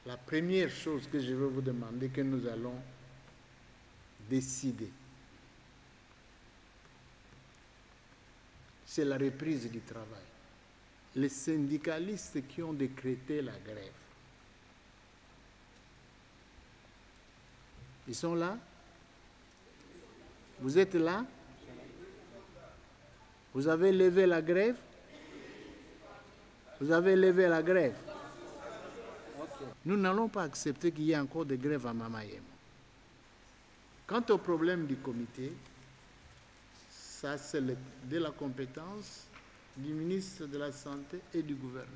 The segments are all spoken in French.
La première chose que je veux vous demander, que nous allons décider, c'est la reprise du travail. Les syndicalistes qui ont décrété la grève, ils sont là? Vous êtes là? Vous avez levé la grève? Vous avez levé la grève? Nous n'allons pas accepter qu'il y ait encore des grèves à Mama-Yemo. Quant au problème du comité, ça c'est de la compétence du ministre de la Santé et du gouverneur.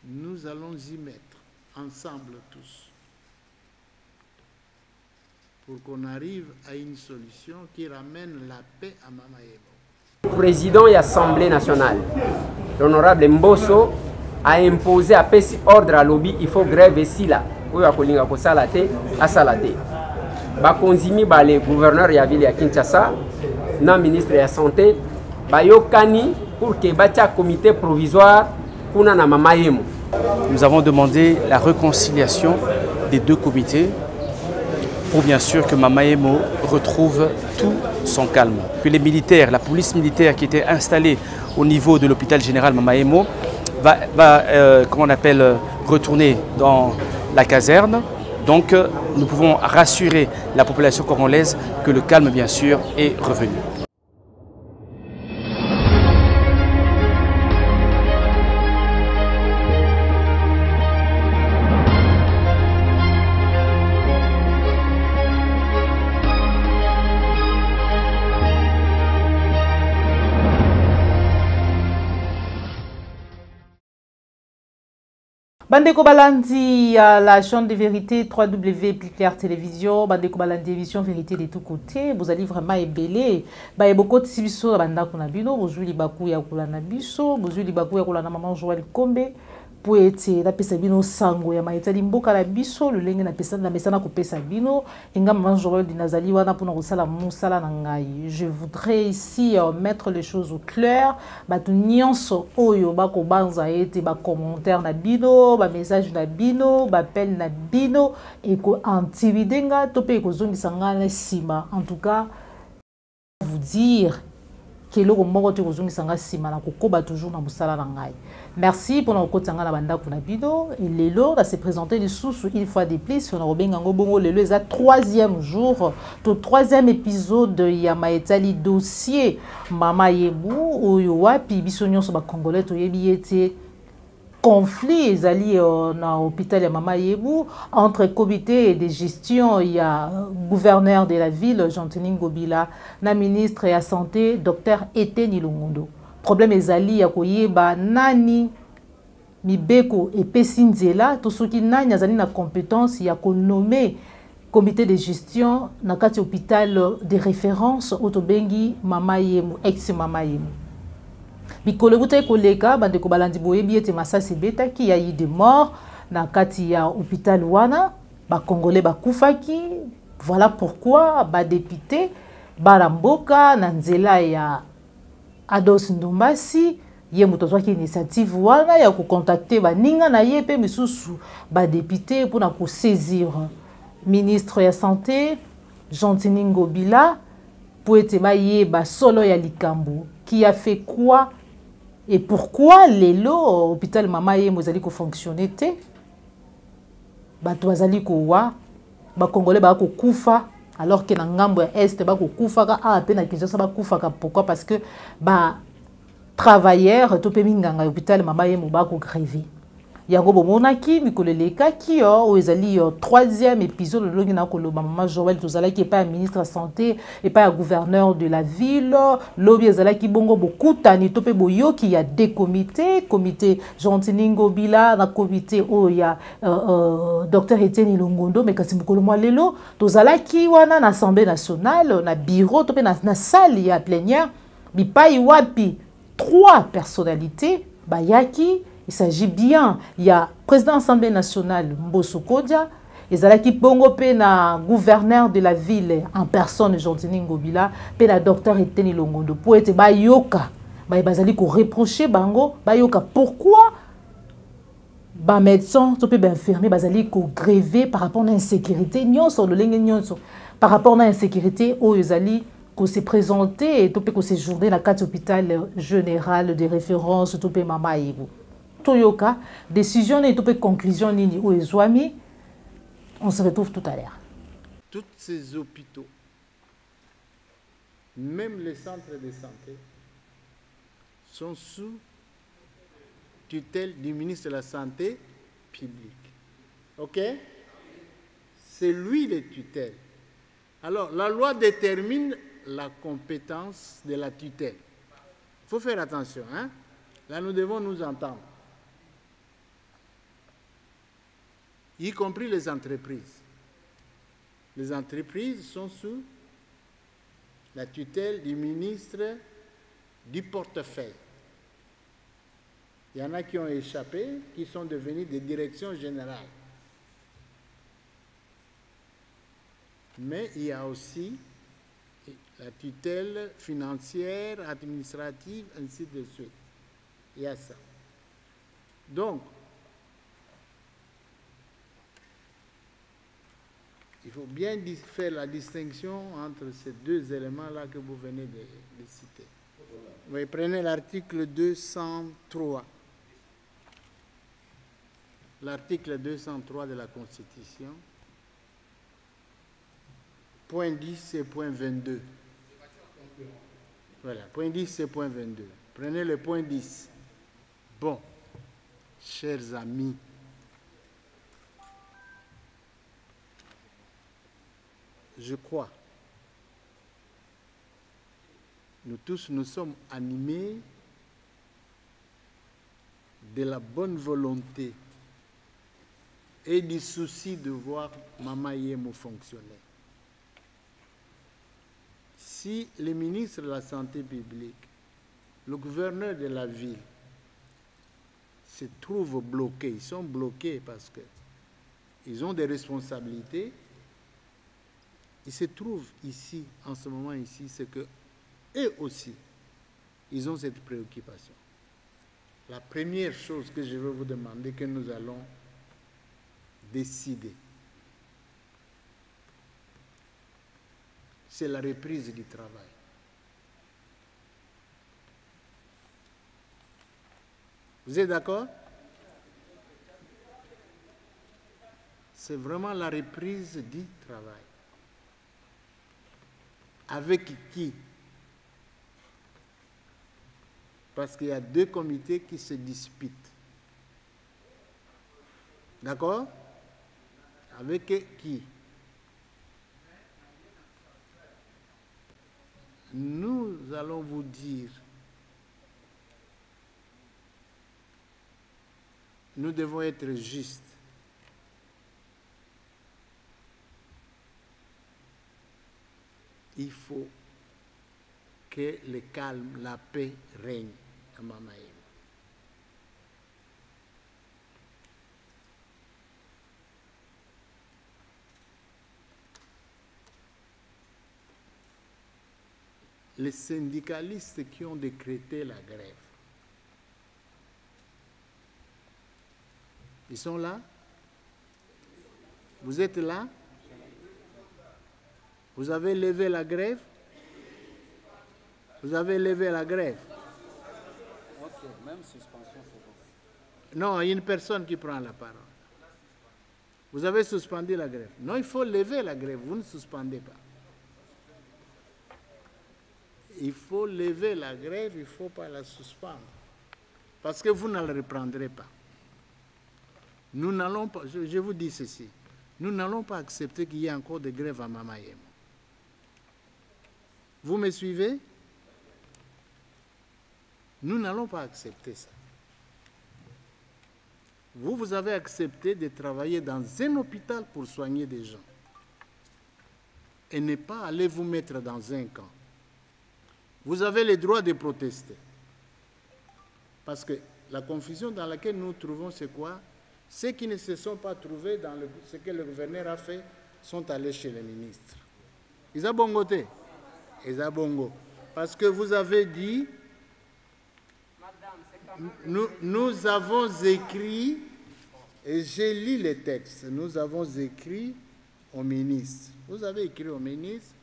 Nous allons y mettre ensemble tous pour qu'on arrive à une solution qui ramène la paix à Mama-Yemo. Président de l'Assemblée nationale, l'honorable Mbosso, a imposé à PES ordre à lobby, il faut grève ici là. Où a kolinga ko salate a salate. Ba konzimi ba le gouverneur ya ville ya Kinshasa, na ministre de la santé, ba yokani pour que ba tia comité provisoire kuna na Mama-Yemo. Nous avons demandé la réconciliation des deux comités pour bien sûr que Mama-Yemo retrouve tout son calme. Que les militaires, la police militaire qui était installée au niveau de l'hôpital général Mama-Yemo va comment on appelle, retourner dans la caserne. Donc nous pouvons rassurer la population congolaise que le calme bien sûr est revenu. Bandeko Balandi à la chaîne de vérité www.Claire Télévision, Bandeko Balandi émission vérité de tous côtés, vous allez vraiment ébélé. Ba beaucoup de sibiso banda kuna bino, vous li baku ya kula na biso, vous li baku ya kula na maman Joël Kombe. Pour être la pesa bino sango ya maitali mboka la biso le lenge na pesa na mesana ko pesa bino enga maman Joël dinazali wana pour na sala musala na ngai. Je voudrais ici mettre les choses au clair, ba tu nyonso oyo ba ko banza ete ba commentaire na bino, ba message na bino, ba appel na bino et ko antividenga to pe ko zongisa ngana sima. En tout cas vous dire que le moko te kozongisa nga sima na kokoba toujours na musala na ngai. Merci pour notre côté na banda kuna bido et lelo da se présenter les sous une fois de plus on a robenga ngobongo lelo eza troisième jour to troisième épisode ya maetali dossier Mama-Yemo oyo wapi biso nyonso ba congolais to yebi ete conflit ezali na hôpital ya Mama-Yemo entre comité de gestion ya gouverneur de la ville Jean-Denis Ngobila na ministre ya santé Dr Etienne Longondo. Problème ezali ya koyeba nani mibeko epesi nzela to soki nani azali na compétence ya konommer comité de gestion na kati hôpital de référence otobengi Mama-Yemo ex Mama-Yemo. Bikolo buta koleka bandeko balandi boyebi ete masasi betaki ya yi de mort na kati ya hôpital wana ba congolais bakufaki. Voilà pourquoi ba député baramboka na nzela ya Ados Ndombasi ye mutozwaki initiative wana ya ko contacter ba ninga na ye pe misusu ba député pour na ko saisir ministre ya santé Jean-Denis Ngobila pour ete ba ye ba solo ya likambo qui a fait quoi et pourquoi lelo hôpital Mama-Yemo ezali ko fonctionner te bato bazali ko wa ba congolais ba ko kufa alors que na ngambo ya est ba ko kufa ka a pe na Kinshasa ba kufa ka. Pourquoi? Parce que ba travailleurs to pe minganga hôpital Mama-Yemo ba ko gréver yango bomonaki mikolo lekaki o ezali troisième épisode longi na koloba maman Joël tozalaki pas ministre de la santé et pas gouverneur de la ville lobi ezalaki bongo bokutani to pe boyoki ya des comités, comité Jean-Denis Ngobila na comité oya Dr Etienne Longondo mais kasi mokolo mwa lelo tozalaki wana na Assemblée nationale na bureau to pe na salle ya plénière bipai wapi trois personnalités bayaki. Il s'agit bien, il y a président de l'Assemblée nationale Mbosso Kodja, ezalaki bongo pe na gouverneur de la ville en personne Jean-Denis Ngobila, pe na docteur Etienne Longondo pour ete ba yoka bazali ko reprocher bango bayoka pourquoi ba médecin to pe ba infirmier bazali ko gréver par rapport à insécurité nyonso lolenge nyonso par rapport à insécurité oyo ezali ko se présenter to pe ko séjourner na carte hôpital général de référence to pe mama yebo toyoka décision et to pe conclusion nini o ezwami. On se retrouve tout à l'heure. Tous ces hôpitaux, même les centres de santé, sont sous tutelle du ministre de la Santé publique. OK? C'est lui le tutelle. Alors, la loi détermine la compétence de la tutelle. Il faut faire attention, hein? Là, nous devons nous entendre. Y compris les entreprises. Les entreprises sont sous la tutelle du ministre du portefeuille. Il y en a qui ont échappé, qui sont devenus des directions générales. Mais il y a aussi la tutelle financière, administrative, ainsi de suite. Il y a ça. Donc, il faut bien faire la distinction entre ces deux éléments-là que vous venez de citer. Oui, prenez l'article 203. L'article 203 de la Constitution. Point 10 et point 22. Voilà, point 10 et point 22. Prenez le point 10. Bon, chers amis, je crois, nous tous, nous sommes animés de la bonne volonté et du souci de voir Mama Yemo fonctionner. Si le ministre de la Santé publique, le gouverneur de la ville, se trouvent bloqués, ils sont bloqués parce qu'ils ont des responsabilités, ils se trouvent ici, en ce moment ici, c'est que eux aussi, ils ont cette préoccupation. La première chose que je veux vous demander, que nous allons décider, c'est la reprise du travail. Vous êtes d'accord? C'est vraiment la reprise du travail. Avec qui? Parce qu'il y a deux comités qui se disputent. D'accord? Avec qui? Nous allons vous dire, nous devons être justes. Il faut que le calme, la paix règne à Mama Yemo. Les syndicalistes qui ont décrété la grève, ils sont là? Vous êtes là? Vous avez levé la grève? Vous avez levé la grève? Ok, même suspension, c'est bon. Non, il y a une personne qui prend la parole. Vous avez suspendu la grève. Non, il faut lever la grève, vous ne suspendez pas. Il faut lever la grève, il ne faut pas la suspendre. Parce que vous ne la reprendrez pas. Nous n'allons pas, je vous dis ceci, nous n'allons pas accepter qu'il y ait encore de grève à Mama Yemo. Vous me suivez? Nous n'allons pas accepter ça. Vous avez accepté de travailler dans un hôpital pour soigner des gens. Et ne pas aller vous mettre dans un camp. Vous avez le droit de protester. Parce que la confusion dans laquelle nous nous trouvons, c'est quoi? Ceux qui ne se sont pas trouvés dans ce que le gouverneur a fait sont allés chez le ministre. Ils ont bongoté. Ils ont bongo. Parce que vous avez dit nous avons écrit, et j'ai lu les textes, nous avons écrit au ministre. Vous avez écrit au ministre,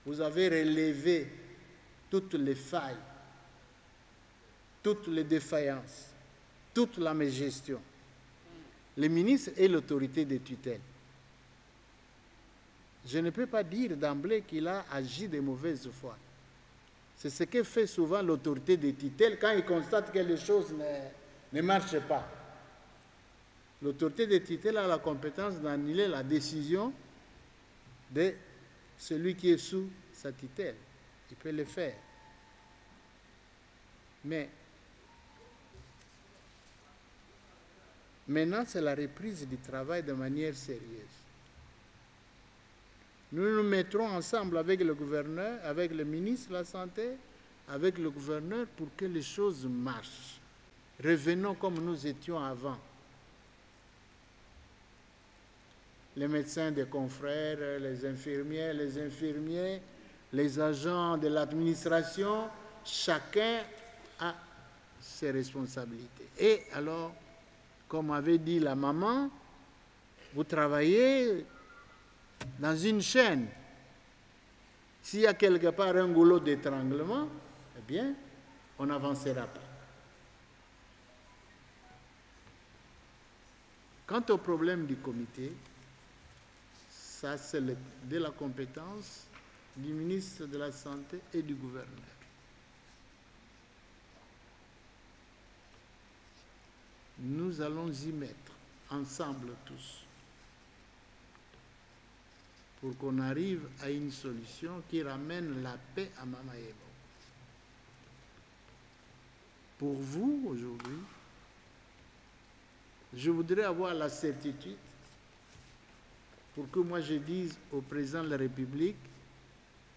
vous avez relevé toutes les failles, toutes les défaillances, toute la mégestion. Le ministre est l'autorité de tutelle. Je ne peux pas dire d'emblée qu'il a agi de mauvaise foi. C'est ce que fait souvent l'autorité de tutelle quand il constate que les choses ne marchent pas. L'autorité de tutelle a la compétence d'annuler la décision de celui qui est sous sa tutelle. Il peut le faire. Mais maintenant, c'est la reprise du travail de manière sérieuse. Nous nous mettrons ensemble avec le gouverneur, avec le ministre de la Santé, avec le gouverneur pour que les choses marchent. Revenons comme nous étions avant. Les médecins des confrères, les infirmiers, les agents de l'administration, chacun a ses responsabilités. Et alors, comme avait dit la maman, vous travaillez dans une chaîne. S'il y a quelque part un goulot d'étranglement, eh bien, on n'avancera pas. Quant au problème du comité, ça c'est de la compétence du ministre de la Santé et du gouverneur. Nous allons y mettre ensemble tous pour qu'on arrive à une solution qui ramène la paix à Mamayevo. Pour vous, aujourd'hui, je voudrais avoir la certitude pour que moi je dise au président de la République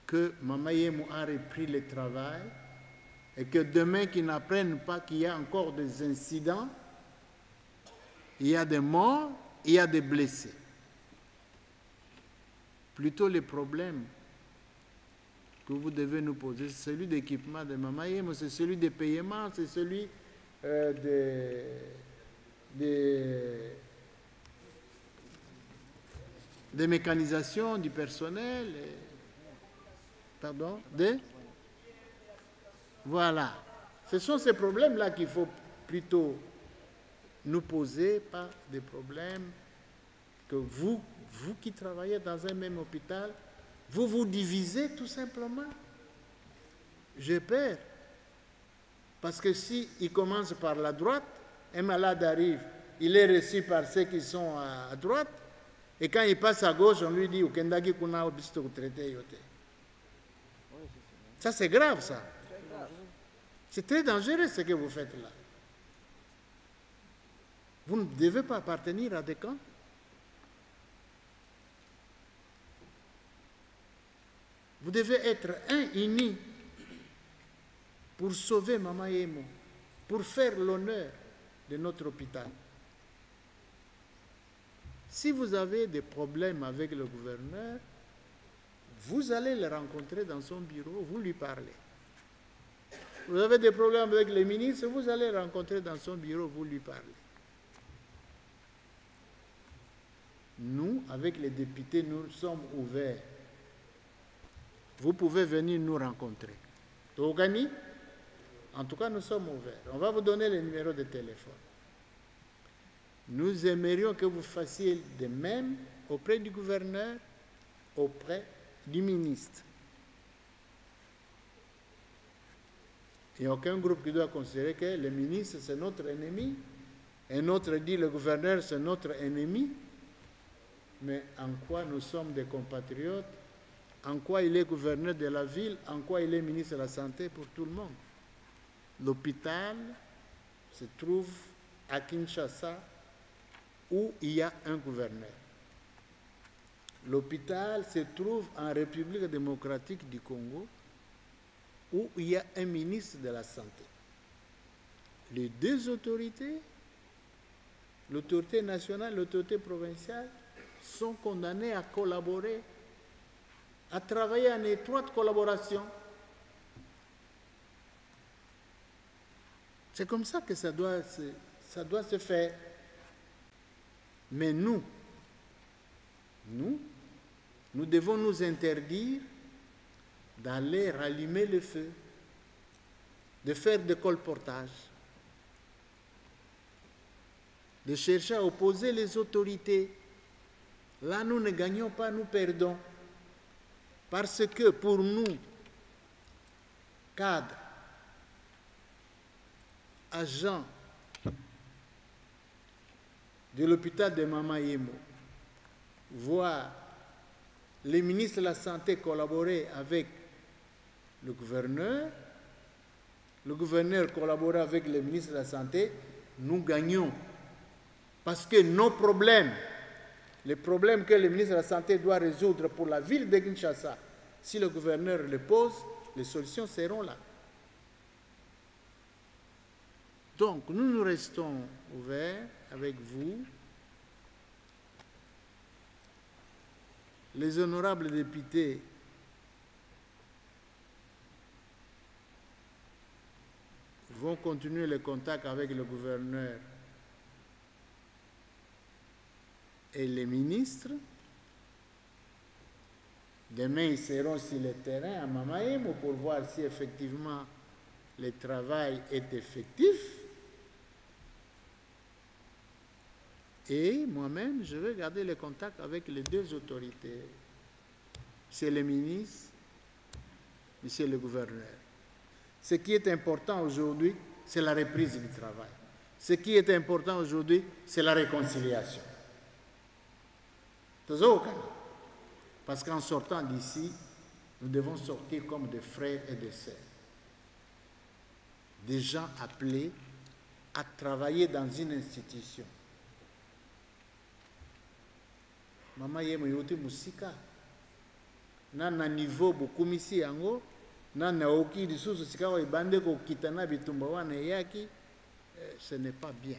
que Mamayemo a repris le travail et que demain qu'ils n'apprennent pas qu'il y a encore des incidents, il y a des morts, il y a des blessés. Plutôt les problèmes que vous devez nous poser, c'est celui d'équipement de Mamayemo, c'est celui des paiements, c'est celui des mécanisations du personnel, voilà. Ce sont ces problèmes-là qu'il faut plutôt nous poser, pas des problèmes que vous qui travaillez dans un même hôpital, vous vous divisez tout simplement. J'ai peur. Parce que si il commence par la droite, un malade arrive, il est reçu par ceux qui sont à droite, et quand il passe à gauche, on lui dit ça c'est grave, ça. C'est très dangereux ce que vous faites là. Vous ne devez pas appartenir à des camps. Vous devez être unis pour sauver Mamayemo, pour faire l'honneur de notre hôpital. Si vous avez des problèmes avec le gouverneur, vous allez le rencontrer dans son bureau, vous lui parlez. Vous avez des problèmes avec les ministres, vous allez le rencontrer dans son bureau, vous lui parlez. Nous, avec les députés, nous sommes ouverts. Vous pouvez venir nous rencontrer. Togani, en tout cas, nous sommes ouverts. On va vous donner le numéro de téléphone. Nous aimerions que vous fassiez de même auprès du gouverneur, auprès du ministre. Il n'y a aucun groupe qui doit considérer que le ministre, c'est notre ennemi. Un autre dit le gouverneur, c'est notre ennemi. Mais en quoi nous sommes des compatriotes? En quoi il est gouverneur de la ville? En quoi il est ministre de la Santé pour tout le monde? L'hôpital se trouve à Kinshasa, où il y a un gouverneur. L'hôpital se trouve en République démocratique du Congo, où il y a un ministre de la Santé. Les deux autorités, l'autorité nationale et l'autorité provinciale, sont condamnées à collaborer, à travailler en étroite collaboration. C'est comme ça que ça doit se faire. Mais nous devons nous interdire d'aller rallumer le feu, de faire des colportages, de chercher à opposer les autorités. Là, nous ne gagnons pas, nous perdons. Parce que pour nous, cadres, agents de l'hôpital de Mama Yemo, voir les ministres de la Santé collaborer avec le gouverneur collaborer avec le ministre de la Santé, nous gagnons. Parce que nos problèmes, les problèmes que le ministre de la Santé doit résoudre pour la ville de Kinshasa, si le gouverneur les pose, les solutions seront là. Donc, nous restons ouverts avec vous. Les honorables députés vont continuer le contact avec le gouverneur et les ministres. Demain, ils seront sur le terrain à Mama Yemo pour voir si effectivement le travail est effectif. Et moi-même, je vais garder le contact avec les deux autorités. C'est le ministre, monsieur le gouverneur. Ce qui est important aujourd'hui, c'est la reprise du travail. Ce qui est important aujourd'hui, c'est la réconciliation. Parce qu'en sortant d'ici, nous devons sortir comme des frères et des sœurs. Des gens appelés à travailler dans une institution. Mama Yemo yote musika. Nana niveau bukumisi yango. Nana oki disusu sikawa ibande ko kitana bitumba wana yaki. Ce n'est pas bien.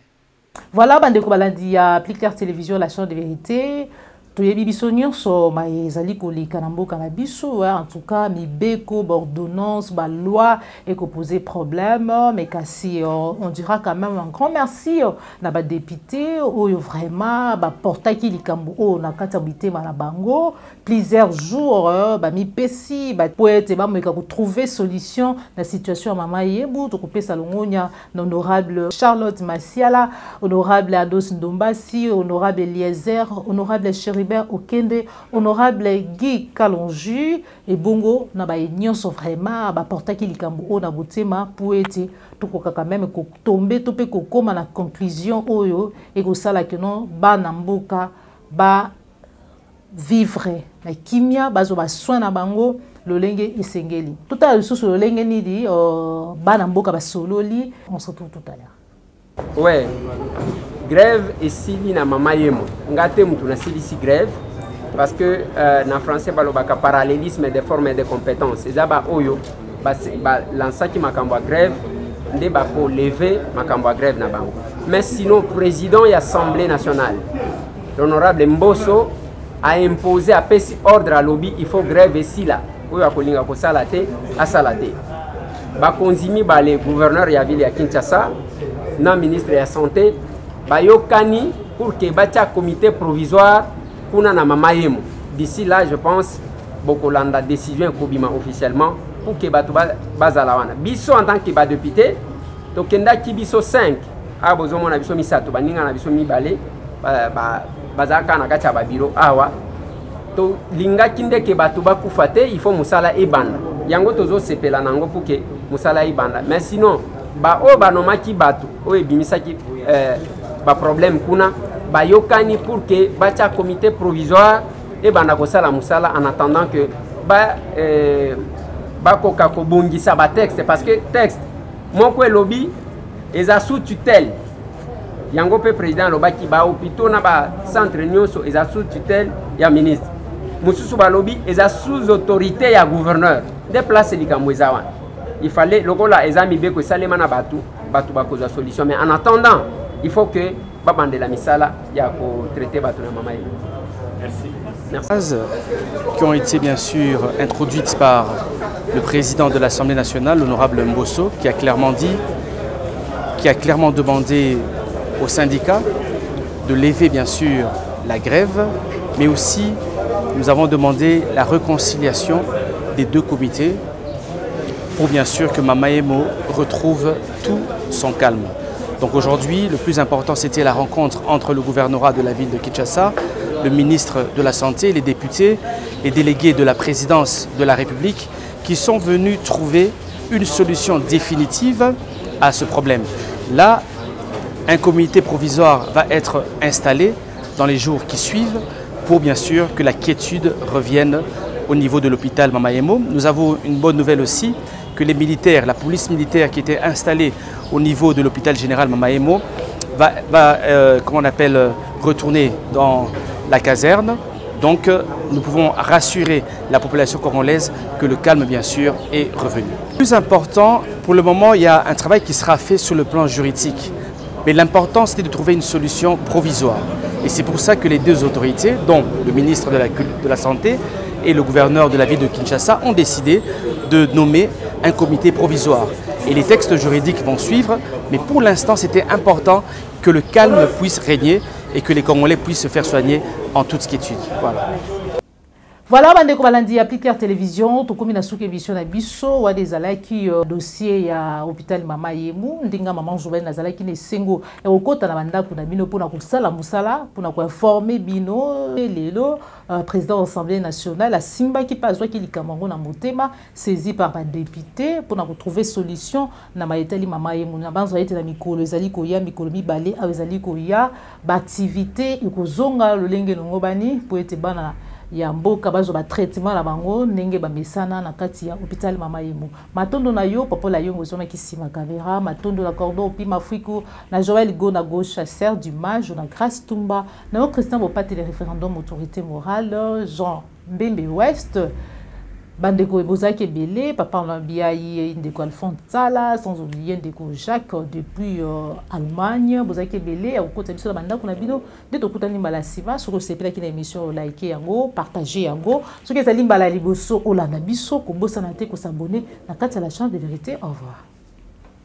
Voilà, Bandeko Balandi à Plus Clair Télévision, la chaîne de vérité. Toyebi biso nyonso ma ezali koleka na mboka na biso, en tout cas mibeko ordonnance ba loi et ko poser problème, mais kasi on dira quand même un grand merci na ba député oyo vraiment ba portaki likambo o na kati habité na bango plusieurs jours ba mi pesi ba poète ba moika ko trouver solution na situation Mama Yemo to ko pesa longonya honorable Charlotte Masiala, honorable Ados Ndombasi, honorable Eliezer, honorable Chéri Okende, honorable Guy Kalonju et Bongo na ba nyonso vraiment ba portaki likambo o na botema pour être tout quand même ko tomber to pe ko koma na conclusion oyo et ko sala que non ba na mboka ba vivre na kimia bazo ba soin na bango lolenge esengeli tout à l'heure sur lolenge ni di ba na mboka ba sololi. On se retrouve tout à l'heure. Ouais. Grève et sili na Mama Yemo. Ngate mutu na sili si grève parce que na français balobaka parallélisme des formes et des compétences. Ezaba oyo ba lansaki makambo grève nde ba ko lever makambo grève na bango. Mais sinon président et assemblée nationale l'honorable Mbosso a imposé à pesi ordre à lobby il faut grève et sila oyo akolinga ko sala te asala te. Ba konzimi ba le gouverneur ya ville ya Kinshasa na ministre ya santé Bayokani pour que batia comité provisoire kuna na Mama Yemo. D'ici là, je pense beaucoup la décision kobima officiellement pour que batu bazalawana. Biso en tant que ba député, to kenda ki biso 5 a bozomo na biso misato baninga na biso mibale bazaka na kacha ba biro awa to linga kinde ke batu bakufate il faut musala ebanda. Yango tozo sepela nango pour que musala ebanda. Mais sinon ba o banomaki batu o ebimisaki ba problème kuna ba yokani pour que bacha comité provisoire et banda ko sala musala en attendant que ba koka ko bongisa ba texte parce que texte moko lobby eza sous tutelle yango pe président lobaki ba hôpitaux na ba centre nyonso eza sous tutelle ya ministre mususu ba lobby eza sous autorité ya gouverneur déplacer likambo eza wana il fallait lokola eza mibeko salema na batu ba koza solution mais en attendant il faut que babande la misala ya ko traiter batu na Mama Yemo. Merci. Qui ont été bien sûr introduites par le président de l'Assemblée nationale, l'honorable Mbosso, qui a clairement dit qui a clairement demandé aux syndicats de lever bien sûr la grève, mais aussi nous avons demandé la réconciliation des deux comités pour bien sûr que Mama Yemo retrouve tout son calme. Donc aujourd'hui, le plus important, c'était la rencontre entre le gouvernorat de la ville de Kinshasa, le ministre de la Santé, les députés, les délégués de la présidence de la République qui sont venus trouver une solution définitive à ce problème. Là, un comité provisoire va être installé dans les jours qui suivent pour bien sûr que la quiétude revienne au niveau de l'hôpital Mama Yemo. Nous avons une bonne nouvelle aussi, que les militaires, la police militaire qui était installée au niveau de l'hôpital général Mama Yemo va retourner dans la caserne. Donc nous pouvons rassurer la population congolaise que le calme bien sûr est revenu. Le plus important, pour le moment, il y a un travail qui sera fait sur le plan juridique. Mais l'important, c'était de trouver une solution provisoire. Et c'est pour ça que les deux autorités, dont le ministre de la Santé et le gouverneur de la ville de Kinshasa, ont décidé de nommer un comité provisoire. Et les textes juridiques vont suivre, mais pour l'instant, c'était important que le calme puisse régner et que les Congolais puissent se faire soigner en toute quiétude. Voilà. Voilà, bandeko balandi ya Plus Clair Télévision, tokomi na suki émission na biso wa dezalaki dossier ya hôpital Mama Yemo, ndinga maman Joël nazalaki ne sengo e okota na bandako na bino pona kusala musala, pona ko informer bino lelo président de l'Assemblée nationale a simba ki pa zwa ki likamango na motema saisi par ba député pona ko trouver solution na maetali Mama Yemo na banzo ete na mikolo ezali ko ya mikolo mibale a ezali ko ya ba activité ikozonga lolenge ngobani po ete bana ya mboka bazo ba traitement la bango ndenge ba mesana na kati ya hôpital Mama Yemo. Matondo na yo popola yongo zona kisima Kavera, matondo la cordon pi Mafuiko na Joël Go na gauche chasseur du mage na Grâce Tumba na Christian Bopati le référendum autorité morale Jean Mbembe Ouest bandeko ebozaki belé papa on a biayi ndeko Alphonse Tsala sans oublier ndeko Jacques depuis Allemagne bozaki belé au côté biso banda kuna bino de tokutani mbala siva sur sepela ki na émission like yango partager yango soki ezali mbala liboso olanda biso ko bosana te ko s'abonner na kati ya la chaîne de vérité. Au revoir.